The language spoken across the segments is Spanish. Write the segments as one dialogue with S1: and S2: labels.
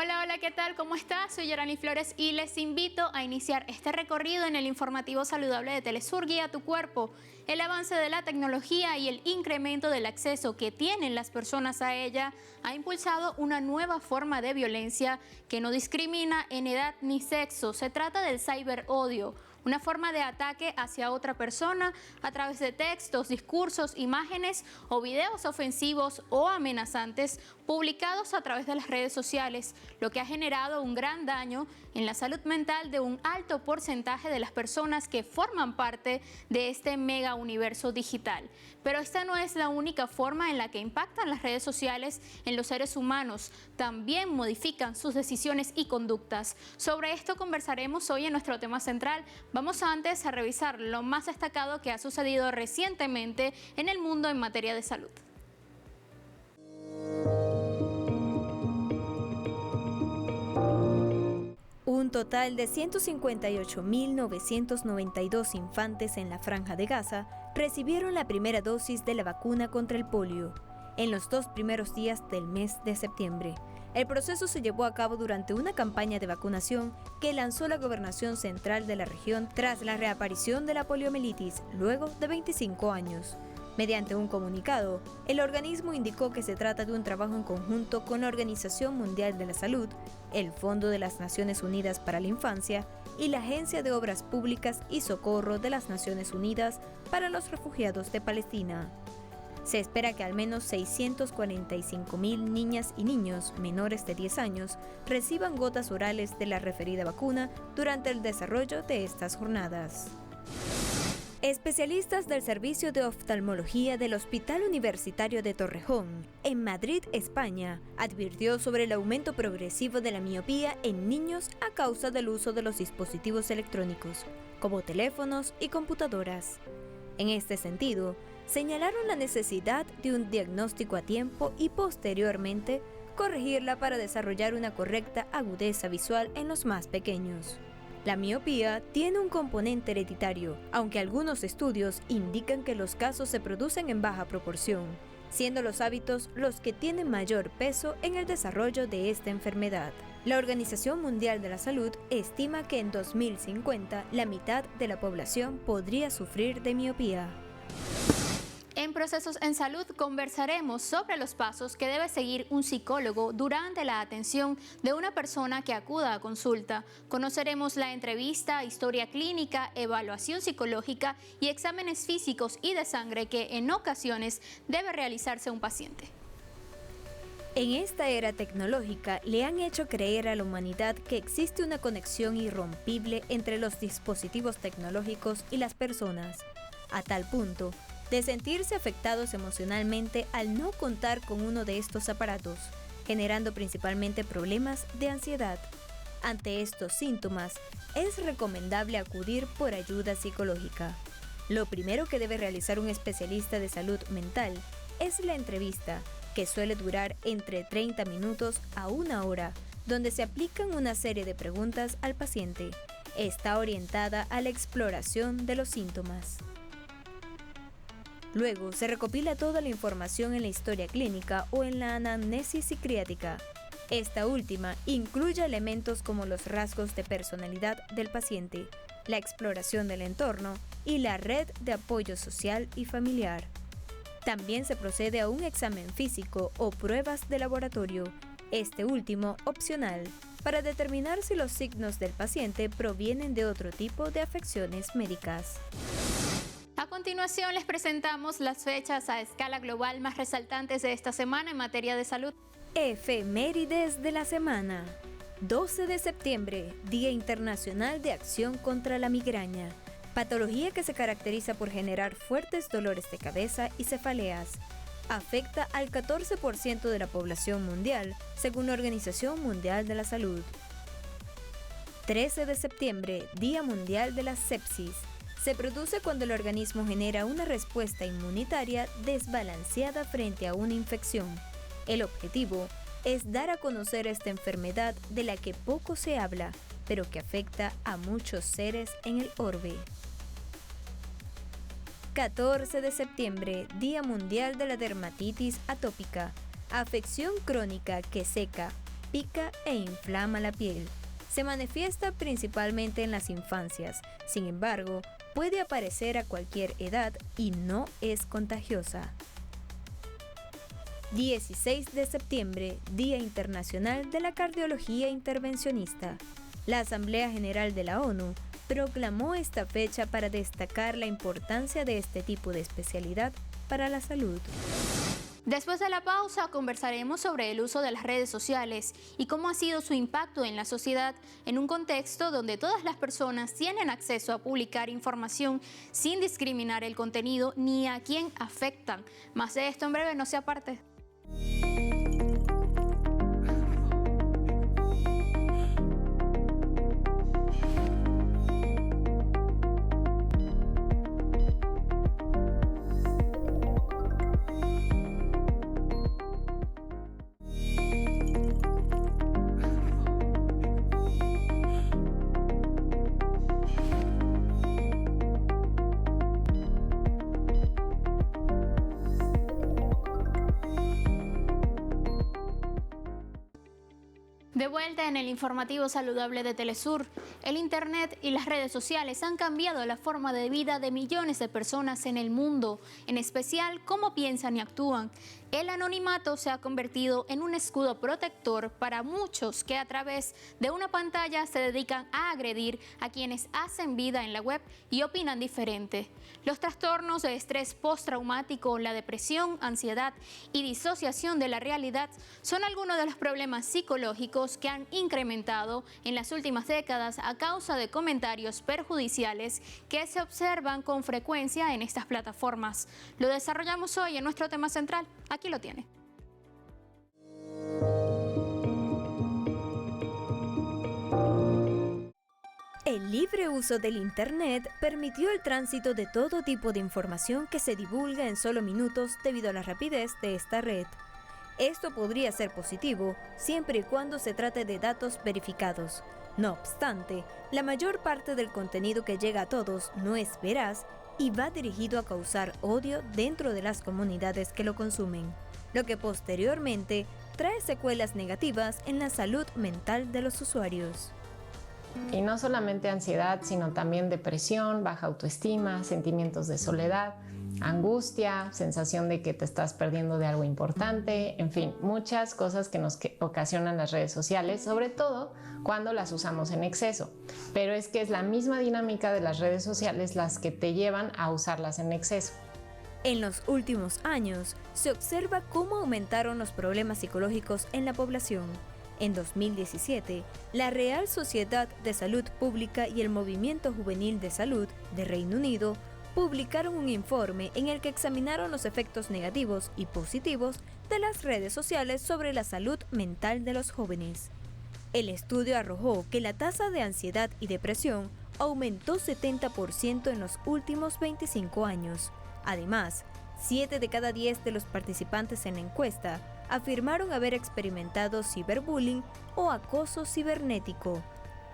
S1: Hola, hola, ¿qué tal? ¿Cómo estás? Soy Yorani Flores y les invito a iniciar este recorrido en el informativo saludable de Telesur Guía Tu Cuerpo. El avance de la tecnología y el incremento del acceso que tienen las personas a ella ha impulsado una nueva forma de violencia que no discrimina en edad ni sexo. Se trata del ciberodio, una forma de ataque hacia otra persona a través de textos, discursos, imágenes o videos ofensivos o amenazantes publicados a través de las redes sociales, lo que ha generado un gran daño en la salud mental de un alto porcentaje de las personas que forman parte de este mega universo digital. Pero esta no es la única forma en la que impactan las redes sociales en los seres humanos, también modifican sus decisiones y conductas. Sobre esto conversaremos hoy en nuestro tema central. Vamos antes a revisar lo más destacado que ha sucedido recientemente en el mundo en materia de salud.
S2: Un total de 158.992 infantes en la Franja de Gaza recibieron la primera dosis de la vacuna contra el polio en los 2 primeros días del mes de septiembre. El proceso se llevó a cabo durante una campaña de vacunación que lanzó la Gobernación Central de la región tras la reaparición de la poliomielitis luego de 25 años. Mediante un comunicado, el organismo indicó que se trata de un trabajo en conjunto con la Organización Mundial de la Salud, el Fondo de las Naciones Unidas para la Infancia y la Agencia de Obras Públicas y Socorro de las Naciones Unidas para los Refugiados de Palestina. Se espera que al menos 645.000 niñas y niños menores de 10 años reciban gotas orales de la referida vacuna durante el desarrollo de estas jornadas. Especialistas del Servicio de Oftalmología del Hospital Universitario de Torrejón, en Madrid, España, advirtió sobre el aumento progresivo de la miopía en niños a causa del uso de los dispositivos electrónicos, como teléfonos y computadoras. En este sentido, señalaron la necesidad de un diagnóstico a tiempo y posteriormente corregirla para desarrollar una correcta agudeza visual en los más pequeños. La miopía tiene un componente hereditario, aunque algunos estudios indican que los casos se producen en baja proporción, siendo los hábitos los que tienen mayor peso en el desarrollo de esta enfermedad. La Organización Mundial de la Salud estima que en 2050 la mitad de la población podría sufrir de miopía.
S1: En Procesos en Salud conversaremos sobre los pasos que debe seguir un psicólogo durante la atención de una persona que acuda a consulta. Conoceremos la entrevista, historia clínica, evaluación psicológica y exámenes físicos y de sangre que en ocasiones debe realizarse un paciente.
S2: En esta era tecnológica le han hecho creer a la humanidad que existe una conexión irrompible entre los dispositivos tecnológicos y las personas, a tal punto de sentirse afectados emocionalmente al no contar con uno de estos aparatos, generando principalmente problemas de ansiedad. Ante estos síntomas, es recomendable acudir por ayuda psicológica. Lo primero que debe realizar un especialista de salud mental es la entrevista, que suele durar entre 30 minutos a 1 hora, donde se aplican una serie de preguntas al paciente. Está orientada a la exploración de los síntomas. Luego se recopila toda la información en la historia clínica o en la anamnesis psiquiátrica. Esta última incluye elementos como los rasgos de personalidad del paciente, la exploración del entorno y la red de apoyo social y familiar. También se procede a un examen físico o pruebas de laboratorio, este último opcional, para determinar si los signos del paciente provienen de otro tipo de afecciones médicas.
S1: A continuación les presentamos las fechas a escala global más resaltantes de esta semana en materia de salud.
S2: Efemérides de la semana. 12 de septiembre, Día Internacional de Acción contra la Migraña, patología que se caracteriza por generar fuertes dolores de cabeza y cefaleas. Afecta al 14% de la población mundial, según la Organización Mundial de la Salud. 13 de septiembre, Día Mundial de la Sepsis. Se produce cuando el organismo genera una respuesta inmunitaria desbalanceada frente a una infección. El objetivo es dar a conocer esta enfermedad de la que poco se habla, pero que afecta a muchos seres en el orbe. 14 de septiembre, Día Mundial de la Dermatitis Atópica, afección crónica que seca, pica e inflama la piel. Se manifiesta principalmente en las infancias, sin embargo, puede aparecer a cualquier edad y no es contagiosa. 16 de septiembre, Día Internacional de la Cardiología Intervencionista. La Asamblea General de la ONU proclamó esta fecha para destacar la importancia de este tipo de especialidad para la salud.
S1: Después de la pausa conversaremos sobre el uso de las redes sociales y cómo ha sido su impacto en la sociedad en un contexto donde todas las personas tienen acceso a publicar información sin discriminar el contenido ni a quién afectan. Más de esto en breve, no se aparte. De vuelta en el informativo saludable de Telesur, el Internet y las redes sociales han cambiado la forma de vida de millones de personas en el mundo, en especial cómo piensan y actúan. El anonimato se ha convertido en un escudo protector para muchos que a través de una pantalla se dedican a agredir a quienes hacen vida en la web y opinan diferente. Los trastornos de estrés postraumático, la depresión, ansiedad y disociación de la realidad son algunos de los problemas psicológicos que han incrementado en las últimas décadas a causa de comentarios perjudiciales que se observan con frecuencia en estas plataformas. Lo desarrollamos hoy en nuestro tema central. Aquí lo tiene.
S2: El libre uso del Internet permitió el tránsito de todo tipo de información que se divulga en solo minutos debido a la rapidez de esta red. Esto podría ser positivo siempre y cuando se trate de datos verificados. No obstante, la mayor parte del contenido que llega a todos no es veraz y va dirigido a causar odio dentro de las comunidades que lo consumen, lo que posteriormente trae secuelas negativas en la salud mental de los usuarios.
S3: Y no solamente ansiedad, sino también depresión, baja autoestima, sentimientos de soledad, angustia, sensación de que te estás perdiendo de algo importante, en fin, muchas cosas que nos ocasionan las redes sociales, sobre todo cuando las usamos en exceso. Pero es que es la misma dinámica de las redes sociales las que te llevan a usarlas en exceso.
S2: En los últimos años, se observa cómo aumentaron los problemas psicológicos en la población. En 2017, la Real Sociedad de Salud Pública y el Movimiento Juvenil de Salud de Reino Unido publicaron un informe en el que examinaron los efectos negativos y positivos de las redes sociales sobre la salud mental de los jóvenes. El estudio arrojó que la tasa de ansiedad y depresión aumentó 70% en los últimos 25 años. Además, 7 de cada 10 de los participantes en la encuesta afirmaron haber experimentado ciberbullying o acoso cibernético.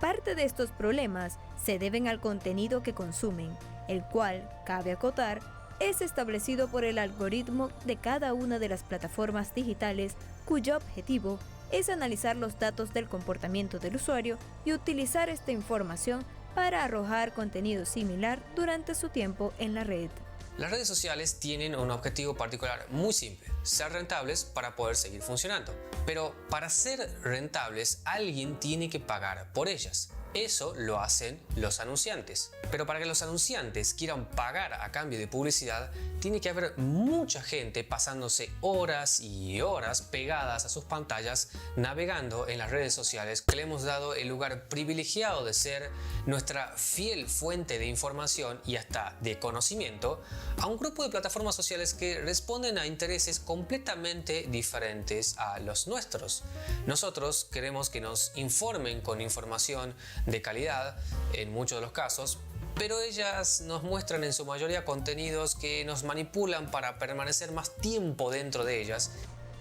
S2: Parte de estos problemas se deben al contenido que consumen, el cual, cabe acotar, es establecido por el algoritmo de cada una de las plataformas digitales cuyo objetivo es analizar los datos del comportamiento del usuario y utilizar esta información para arrojar contenido similar durante su tiempo en la red.
S4: Las redes sociales tienen un objetivo particular muy simple: ser rentables para poder seguir funcionando. Pero para ser rentables, alguien tiene que pagar por ellas. Eso lo hacen los anunciantes. Pero para que los anunciantes quieran pagar a cambio de publicidad, tiene que haber mucha gente pasándose horas y horas pegadas a sus pantallas, navegando en las redes sociales que le hemos dado el lugar privilegiado de ser nuestra fiel fuente de información y hasta de conocimiento a un grupo de plataformas sociales que responden a intereses completamente diferentes a los nuestros. Nosotros queremos que nos informen con información de calidad en muchos de los casos, pero ellas nos muestran en su mayoría contenidos que nos manipulan para permanecer más tiempo dentro de ellas.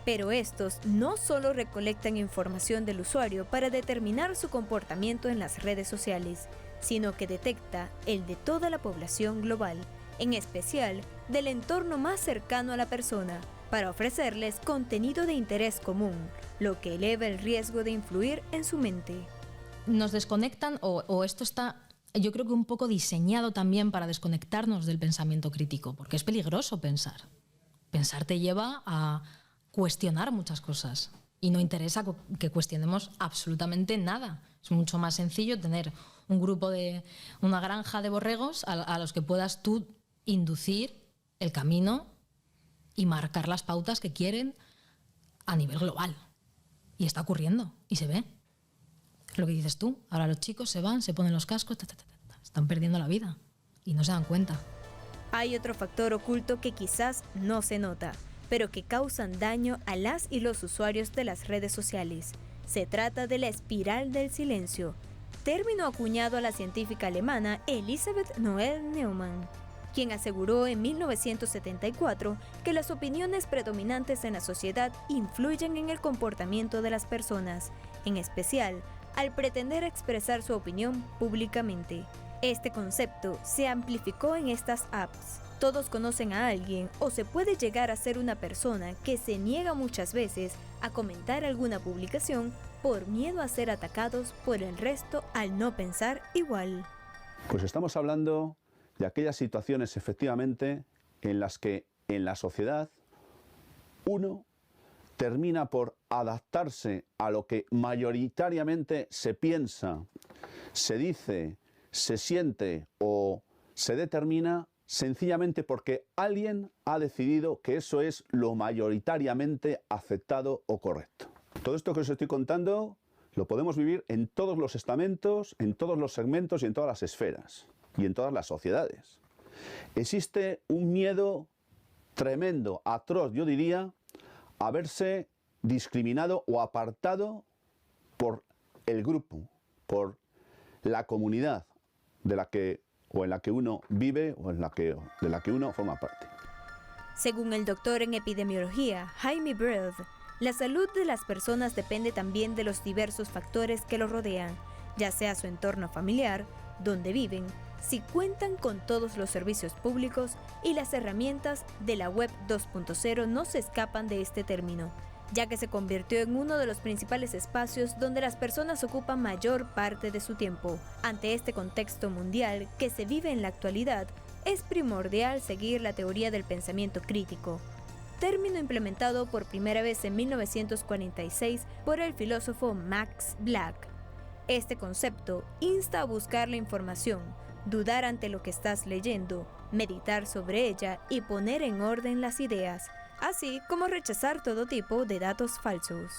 S2: Pero estos no solo recolectan información del usuario para determinar su comportamiento en las redes sociales, sino que detecta el de toda la población global, en especial del entorno más cercano a la persona, para ofrecerles contenido de interés común, lo que eleva el riesgo de influir en su mente.
S5: Nos desconectan o esto está, yo creo que un poco diseñado también para desconectarnos del pensamiento crítico, porque es peligroso pensar. Pensar te lleva a cuestionar muchas cosas y no interesa que cuestionemos absolutamente nada. Es mucho más sencillo tener un grupo de una granja de borregos a los que puedas tú inducir el camino y marcar las pautas que quieren a nivel global. Y está ocurriendo y se ve. Lo que dices tú, ahora los chicos se van, se ponen los cascos, están perdiendo la vida y no se dan cuenta.
S2: Hay otro factor oculto que quizás no se nota, pero que causan daño a las y los usuarios de las redes sociales. Se trata de la espiral del silencio, término acuñado a la científica alemana Elisabeth Noelle Neumann, quien aseguró en 1974 que las opiniones predominantes en la sociedad influyen en el comportamiento de las personas, en especial al pretender expresar su opinión públicamente. Este concepto se amplificó en estas apps. Todos conocen a alguien o se puede llegar a ser una persona que se niega muchas veces a comentar alguna publicación por miedo a ser atacados por el resto al no pensar igual.
S6: Pues estamos hablando de aquellas situaciones efectivamente en las que en la sociedad uno termina por adaptarse a lo que mayoritariamente se piensa, se dice, se siente o se determina sencillamente porque alguien ha decidido que eso es lo mayoritariamente aceptado o correcto. Todo esto que os estoy contando lo podemos vivir en todos los estamentos, en todos los segmentos y en todas las esferas y en todas las sociedades. Existe un miedo tremendo, atroz, yo diría, a verse discriminado o apartado por el grupo, por la comunidad de la que o en la que uno vive o de la que uno forma parte.
S2: Según el doctor en epidemiología Jaime Breed, la salud de las personas depende también de los diversos factores que lo rodean, ya sea su entorno familiar, donde viven, si cuentan con todos los servicios públicos y las herramientas de la web 2.0 no se escapan de este término, ya que se convirtió en uno de los principales espacios donde las personas ocupan mayor parte de su tiempo. Ante este contexto mundial que se vive en la actualidad, es primordial seguir la teoría del pensamiento crítico, término implementado por primera vez en 1946 por el filósofo Max Black. Este concepto insta a buscar la información, dudar ante lo que estás leyendo, meditar sobre ella y poner en orden las ideas, así como rechazar todo tipo de datos falsos.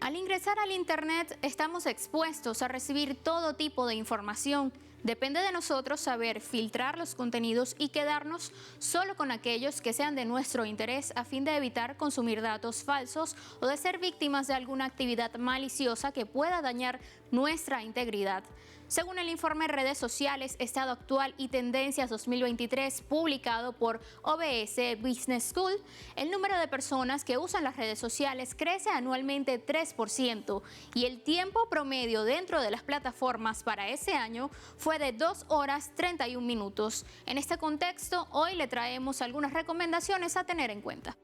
S1: Al ingresar al Internet estamos expuestos a recibir todo tipo de información. Depende de nosotros saber filtrar los contenidos y quedarnos solo con aquellos que sean de nuestro interés a fin de evitar consumir datos falsos o de ser víctimas de alguna actividad maliciosa que pueda dañar nuestra integridad. Según el informe Redes Sociales, Estado Actual y Tendencias 2023, publicado por OBS Business School, el número de personas que usan las redes sociales crece anualmente 3% y el tiempo promedio dentro de las plataformas para ese año fue de 2 horas 31 minutos. En este contexto, hoy le traemos algunas recomendaciones a tener en cuenta.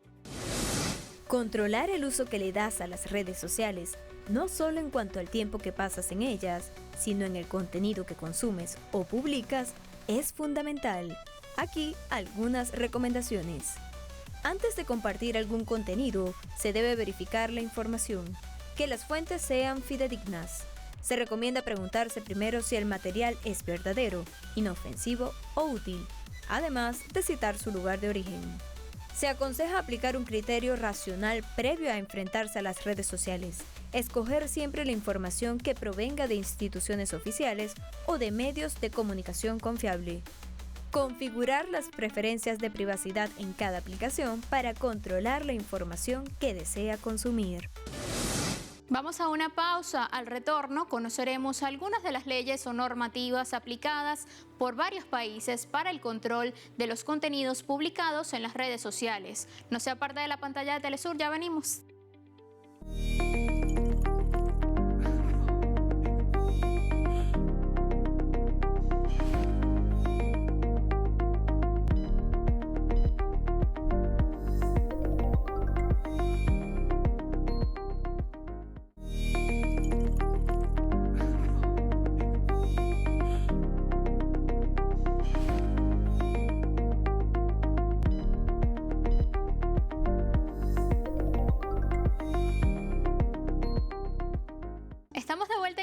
S2: Controlar el uso que le das a las redes sociales, no solo en cuanto al tiempo que pasas en ellas, sino en el contenido que consumes o publicas, es fundamental. Aquí algunas recomendaciones. Antes de compartir algún contenido, se debe verificar la información, que las fuentes sean fidedignas. Se recomienda preguntarse primero si el material es verdadero, inofensivo o útil, además de citar su lugar de origen. Se aconseja aplicar un criterio racional previo a enfrentarse a las redes sociales. Escoger siempre la información que provenga de instituciones oficiales o de medios de comunicación confiable. Configurar las preferencias de privacidad en cada aplicación para controlar la información que desea consumir.
S1: Vamos a una pausa. Al retorno conoceremos algunas de las leyes o normativas aplicadas por varios países para el control de los contenidos publicados en las redes sociales. No se aparte de la pantalla de Telesur, ya venimos.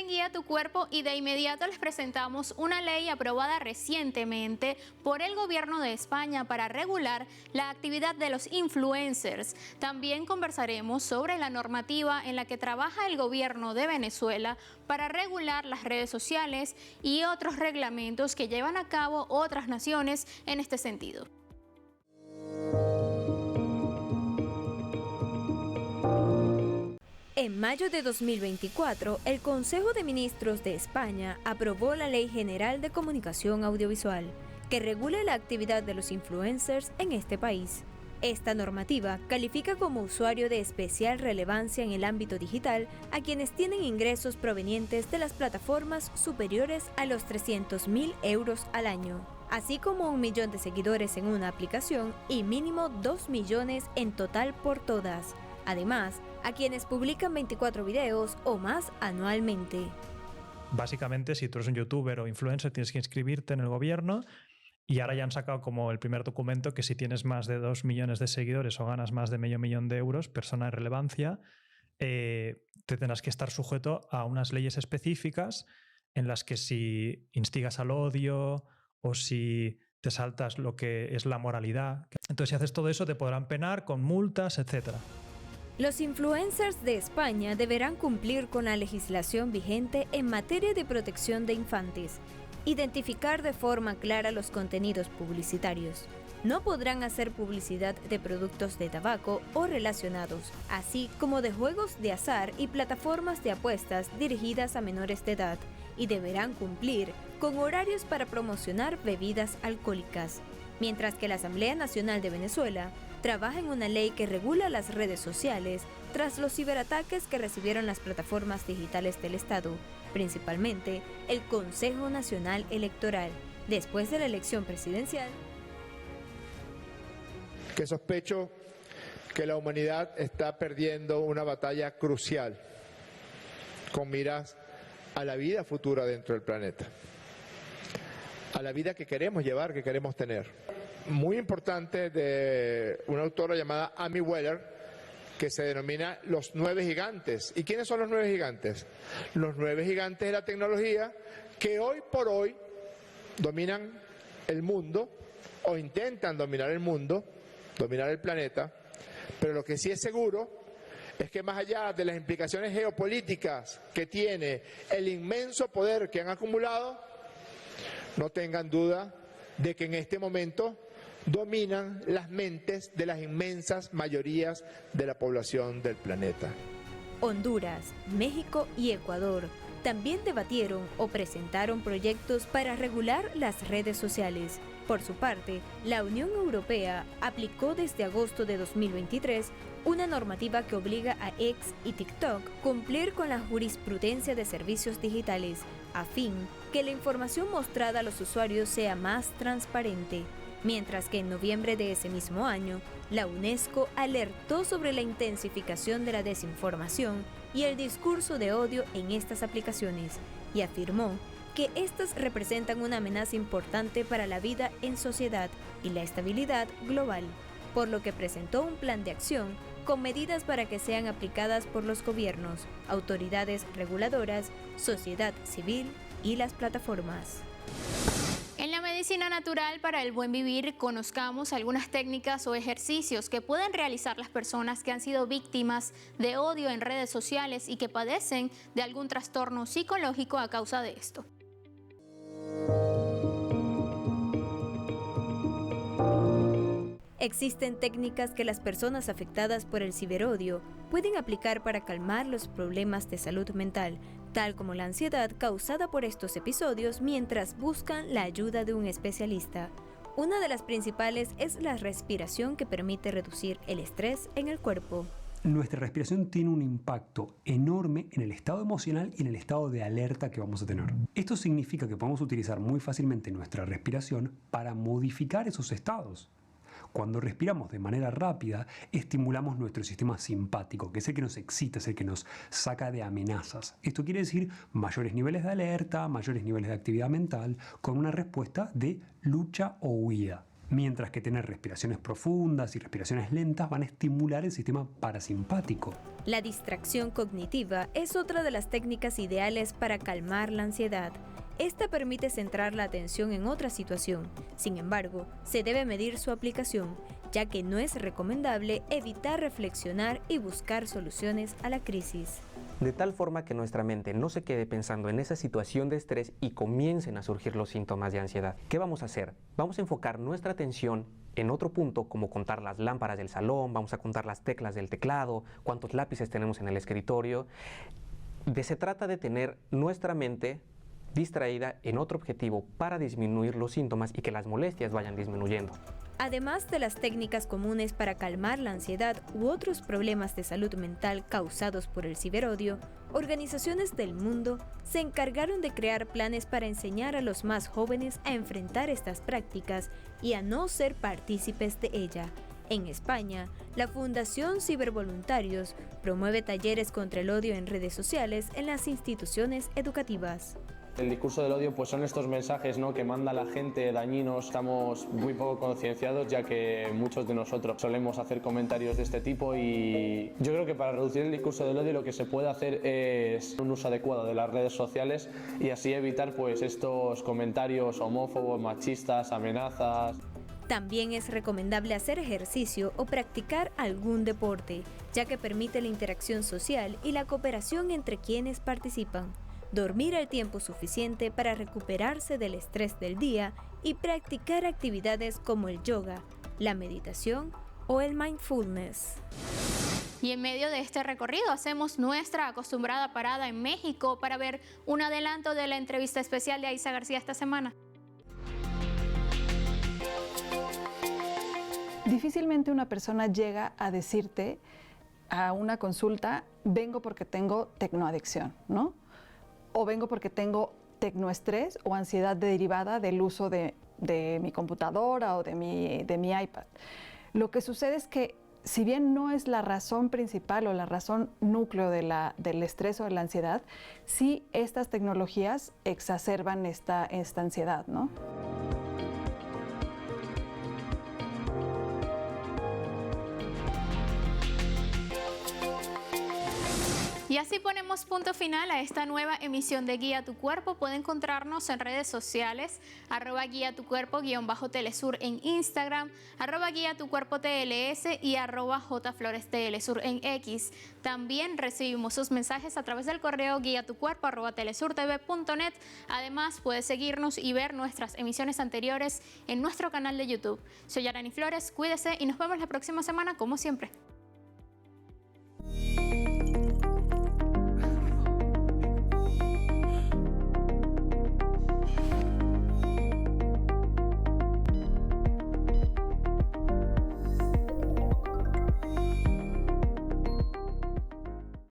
S1: en Guía tu Cuerpo y de inmediato les presentamos una ley aprobada recientemente por el gobierno de España para regular la actividad de los influencers. También conversaremos sobre la normativa en la que trabaja el gobierno de Venezuela para regular las redes sociales y otros reglamentos que llevan a cabo otras naciones en este sentido.
S2: En mayo de 2024, el Consejo de Ministros de España aprobó la Ley General de Comunicación Audiovisual, que regula la actividad de los influencers en este país. Esta normativa califica como usuario de especial relevancia en el ámbito digital a quienes tienen ingresos provenientes de las plataformas superiores a los 300.000 euros al año, así como 1 millón de seguidores en una aplicación y mínimo 2 millones en total por todas. Además, a quienes publican 24 videos o más anualmente.
S7: Básicamente, si tú eres un youtuber o influencer, tienes que inscribirte en el gobierno, y ahora ya han sacado como el primer documento que si tienes más de 2 millones de seguidores o ganas más de medio millón de euros, persona de relevancia, te tendrás que estar sujeto a unas leyes específicas en las que si instigas al odio o si te saltas lo que es la moralidad. Entonces, si haces todo eso, te podrán penar con multas, etcétera.
S2: Los influencers de España deberán cumplir con la legislación vigente en materia de protección de infantes, identificar de forma clara los contenidos publicitarios. No podrán hacer publicidad de productos de tabaco o relacionados, así como de juegos de azar y plataformas de apuestas dirigidas a menores de edad, y deberán cumplir con horarios para promocionar bebidas alcohólicas. Mientras que la Asamblea Nacional de Venezuela trabaja en una ley que regula las redes sociales tras los ciberataques que recibieron las plataformas digitales del Estado, principalmente el Consejo Nacional Electoral, después de la elección presidencial.
S8: Que sospecho que la humanidad está perdiendo una batalla crucial con miras a la vida futura dentro del planeta, a la vida que queremos llevar, que queremos tener. Muy importante, de una autora llamada Amy Weller, que se denomina los 9 gigantes. ¿Y quiénes son los 9 gigantes? Los 9 gigantes de la tecnología que hoy por hoy dominan el mundo o intentan dominar el mundo, dominar el planeta, pero lo que sí es seguro es que más allá de las implicaciones geopolíticas que tiene el inmenso poder que han acumulado, no tengan duda de que en este momento dominan las mentes de las inmensas mayorías de la población del planeta.
S2: Honduras, México y Ecuador también debatieron o presentaron proyectos para regular las redes sociales. Por su parte, la Unión Europea aplicó desde agosto de 2023 una normativa que obliga a X y TikTok a cumplir con la jurisprudencia de servicios digitales, a fin que la información mostrada a los usuarios sea más transparente. Mientras que en noviembre de ese mismo año, la UNESCO alertó sobre la intensificación de la desinformación y el discurso de odio en estas aplicaciones y afirmó que estas representan una amenaza importante para la vida en sociedad y la estabilidad global, por lo que presentó un plan de acción con medidas para que sean aplicadas por los gobiernos, autoridades reguladoras, sociedad civil y las plataformas.
S1: En la medicina natural para el buen vivir, conozcamos algunas técnicas o ejercicios que pueden realizar las personas que han sido víctimas de odio en redes sociales y que padecen de algún trastorno psicológico a causa de esto.
S2: Existen técnicas que las personas afectadas por el ciberodio pueden aplicar para calmar los problemas de salud mental, tal como la ansiedad causada por estos episodios mientras buscan la ayuda de un especialista. Una de las principales es la respiración, que permite reducir el estrés en el cuerpo.
S9: Nuestra respiración tiene un impacto enorme en el estado emocional y en el estado de alerta que vamos a tener. Esto significa que podemos utilizar muy fácilmente nuestra respiración para modificar esos estados. Cuando respiramos de manera rápida, estimulamos nuestro sistema simpático, que es el que nos excita, es el que nos saca de amenazas. Esto quiere decir mayores niveles de alerta, mayores niveles de actividad mental, con una respuesta de lucha o huida. mientras que tener respiraciones profundas y respiraciones lentas van a estimular el sistema parasimpático.
S2: La distracción cognitiva es otra de las técnicas ideales para calmar la ansiedad. Esta permite centrar la atención en otra situación. Sin embargo, se debe medir su aplicación, ya que no es recomendable evitar reflexionar y buscar soluciones a la crisis.
S10: De tal forma que nuestra mente no se quede pensando en esa situación de estrés y comiencen a surgir los síntomas de ansiedad. ¿Qué vamos a hacer? Vamos a enfocar nuestra atención en otro punto, como contar las lámparas del salón, vamos a contar las teclas del teclado, cuántos lápices tenemos en el escritorio. Se trata de tener nuestra mente distraída en otro objetivo para disminuir los síntomas y que las molestias vayan disminuyendo.
S2: Además de las técnicas comunes para calmar la ansiedad u otros problemas de salud mental causados por el ciberodio, organizaciones del mundo se encargaron de crear planes para enseñar a los más jóvenes a enfrentar estas prácticas y a no ser partícipes de ella. En España, la Fundación Cibervoluntarios promueve talleres contra el odio en redes sociales en las instituciones educativas.
S11: El discurso del odio pues son estos mensajes, ¿no?, que manda la gente dañinos. Estamos muy poco concienciados, ya que muchos de nosotros solemos hacer comentarios de este tipo, y yo creo que para reducir el discurso del odio lo que se puede hacer es un uso adecuado de las redes sociales y así evitar pues estos comentarios homófobos, machistas, amenazas.
S2: También es recomendable hacer ejercicio o practicar algún deporte, ya que permite la interacción social y la cooperación entre quienes participan. Dormir el tiempo suficiente para recuperarse del estrés del día y practicar actividades como el yoga, la meditación o el mindfulness.
S1: Y en medio de este recorrido hacemos nuestra acostumbrada parada en México para ver un adelanto de la entrevista especial de Aiza García esta semana.
S12: Difícilmente una persona llega a decirte a una consulta, vengo porque tengo tecnoadicción, ¿no? O vengo porque tengo tecnoestrés o ansiedad derivada del uso de mi computadora o de mi iPad. Lo que sucede es que, si bien no es la razón principal o la razón núcleo del estrés o de la ansiedad, sí estas tecnologías exacerban esta ansiedad, ¿no?
S1: Y así ponemos punto final a esta nueva emisión de Guía Tu Cuerpo. Puede encontrarnos en redes sociales, @guiatucuerpo_telesur en Instagram, @guiatucuerpotls y @jflorestlsur en X. También recibimos sus mensajes a través del correo guiatucuerpo@telesurtv.net. Además, puedes seguirnos y ver nuestras emisiones anteriores en nuestro canal de YouTube. Soy Yarani Flores, cuídese y nos vemos la próxima semana como siempre.